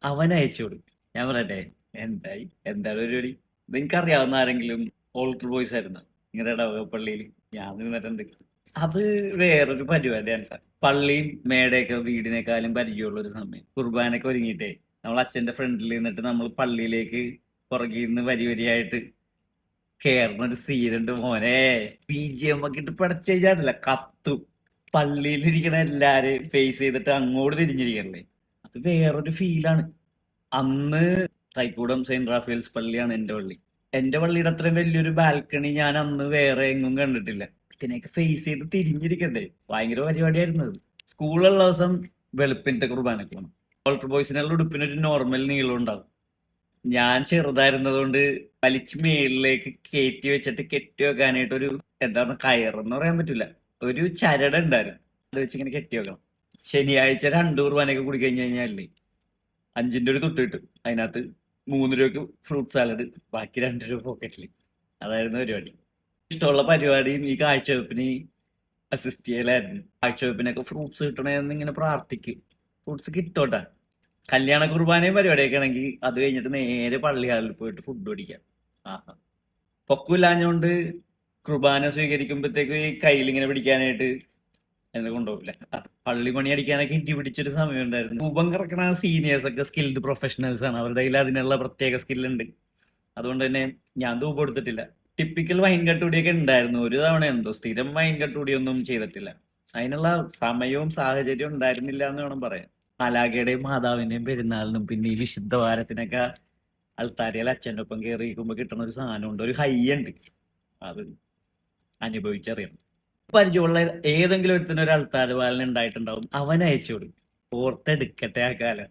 അവൻ അയച്ചു കൊടുക്കും. ഞാൻ പറയട്ടെ, എന്തായി, എന്താണ് പരിപാടി? നിങ്ങൾക്ക് അറിയാവുന്ന ആരെങ്കിലും ഓൾട്ടർ ബോയ്സ് ആയിരുന്നു നിങ്ങളുടെ ഇടവകപ്പള്ളിയിൽ? ഞാൻ നിന്നിട്ടുണ്ട്. അത് വേറൊരു പരിപാടിയാണ് ട്ടാ. പള്ളിയും മേടയൊക്കെ വീടിനേക്കാളും പരിചയമുള്ള ഒരു സമയം. കുർബാനൊക്കെ ഒരുങ്ങിയിട്ടേ നമ്മൾ അച്ഛന്റെ ഫ്രണ്ടിൽ നിന്നിട്ട് നമ്മൾ പള്ളിയിലേക്ക് പുറകിൽ നിന്ന് വരി വരിയായിട്ട് കേറുന്ന ഒരു സീനുണ്ട് മോനെ. BGM ഒക്കെ ഇട്ട് പടച്ചു കഴിഞ്ഞാടില്ല, കത്തും. പള്ളിയിലിരിക്കണ എല്ലാരെയും ഫേസ് ചെയ്തിട്ട് അങ്ങോട്ട് തിരിഞ്ഞിരിക്കണല്ലേ, അത് വേറൊരു ഫീലാണ്. അന്ന് തൈക്കൂടം സെയിന്റ് റാഫേൽസ് പള്ളിയാണ് എന്റെ പള്ളി. എന്റെ പള്ളിയുടെ അത്രയും വലിയൊരു ബാൽക്കണി ഞാൻ അന്ന് വേറെ എങ്ങും കണ്ടിട്ടില്ല. ഇതിനെയൊക്കെ ഫേസ് ചെയ്ത് തിരിഞ്ഞിരിക്കണ്ടേ, ഭയങ്കര പരിപാടിയായിരുന്നു അത്. സ്കൂളുള്ള ദിവസം വെളുപ്പിനത്തെ കുർബാനക്ക് പോകണം. ഓൾട്ടർ ബോയ്സിനുള്ള ഉടുപ്പിനൊരു നോർമൽ നീളം ഉണ്ടാവും. ഞാൻ ചെറുതായിരുന്നതുകൊണ്ട് വലിച്ച് മേളിലേക്ക് കയറ്റി വെച്ചിട്ട് കെട്ടി വെക്കാനായിട്ട് ഒരു, എന്താണ്, കയറെന്ന് പറയാൻ പറ്റില്ല, ഒരു ചരട് ഉണ്ടായിരുന്നു. അത് വെച്ച് ഇങ്ങനെ കെട്ടി വെക്കണം. ശനിയാഴ്ച 2 കുർബാനയൊക്കെ കൂടി കഴിഞ്ഞ് കഴിഞ്ഞാലേ 5ന്റെ ഒരു തുട്ട് കിട്ടും. അതിനകത്ത് 3 രൂപയ്ക്ക് ഫ്രൂട്ട് സാലഡ്, ബാക്കി 2 രൂപ പോക്കറ്റിൽ. അതായിരുന്നു പരിപാടി. ഇഷ്ടമുള്ള പരിപാടിയും ഈ കാഴ്ചവെപ്പിന് അസിസ്റ്റ് ചെയ്യലായിരുന്നു. കാഴ്ചവെപ്പിനൊക്കെ ഫ്രൂട്ട്സ് കിട്ടണമെന്ന് ഇങ്ങനെ പ്രാർത്ഥിക്കും. ഫ്രൂട്ട്സ് കിട്ടോട്ടെ. കല്യാണ കുർബാനയും പരിപാടിയൊക്കെ ആണെങ്കിൽ അത് കഴിഞ്ഞിട്ട് നേരെ പള്ളി ഹാളിൽ പോയിട്ട് ഫുഡ് പിടിക്കാം. ആഹാ. പൊക്കമില്ലാഞ്ഞോണ്ട് കുർബാന സ്വീകരിക്കുമ്പോഴത്തേക്ക് ഈ കയ്യിൽ ഇങ്ങനെ പിടിക്കാനായിട്ട് എന്നെ കൊണ്ടുപോകില്ല. പള്ളി പണി അടിക്കാനൊക്കെ ഇറ്റി പിടിച്ചൊരു സമയം ഉണ്ടായിരുന്നു. രൂപം കറക്കണ സീനിയേഴ്സ് ഒക്കെ സ്കിൽഡ് പ്രൊഫഷണൽസ് ആണ്. അവരുടെ കയ്യിൽ അതിനുള്ള പ്രത്യേക സ്കില്ലുണ്ട്. അതുകൊണ്ട് തന്നെ ഞാൻ ധൂപം എടുത്തിട്ടില്ല. ടിപ്പിക്കൽ വൈൻ കട്ടുകൂടിയൊക്കെ ഉണ്ടായിരുന്നു. ഒരു തവണ എന്തോ സ്ഥിരം വൈൻ കട്ടുകൂടിയൊന്നും ചെയ്തിട്ടില്ല. അതിനുള്ള സമയവും സാഹചര്യവും ഉണ്ടായിരുന്നില്ല എന്ന് വേണം പറയാൻ. മാലാഖയുടെയും മാതാവിന്റെയും പെരുന്നാളിനും പിന്നെ ഈ വിശുദ്ധ വാരത്തിനൊക്കെ അൾത്താരയിൽ അച്ഛൻ്റെ ഒപ്പം കയറിയിരിക്കുമ്പോൾ കിട്ടുന്ന ഒരു സാധനമുണ്ട്, ഒരു ഹൈ ഉണ്ട്. അത് അനുഭവിച്ചറിയണം. പരിചയമുള്ള ഏതെങ്കിലും ഒരുത്തിന് ഒരു അൾത്താര ബാലൻ ഉണ്ടായിട്ടുണ്ടാവും. അവൻ അയച്ചു കൊടുക്കും. ഓർത്തെടുക്കട്ടെ ആ കാലം.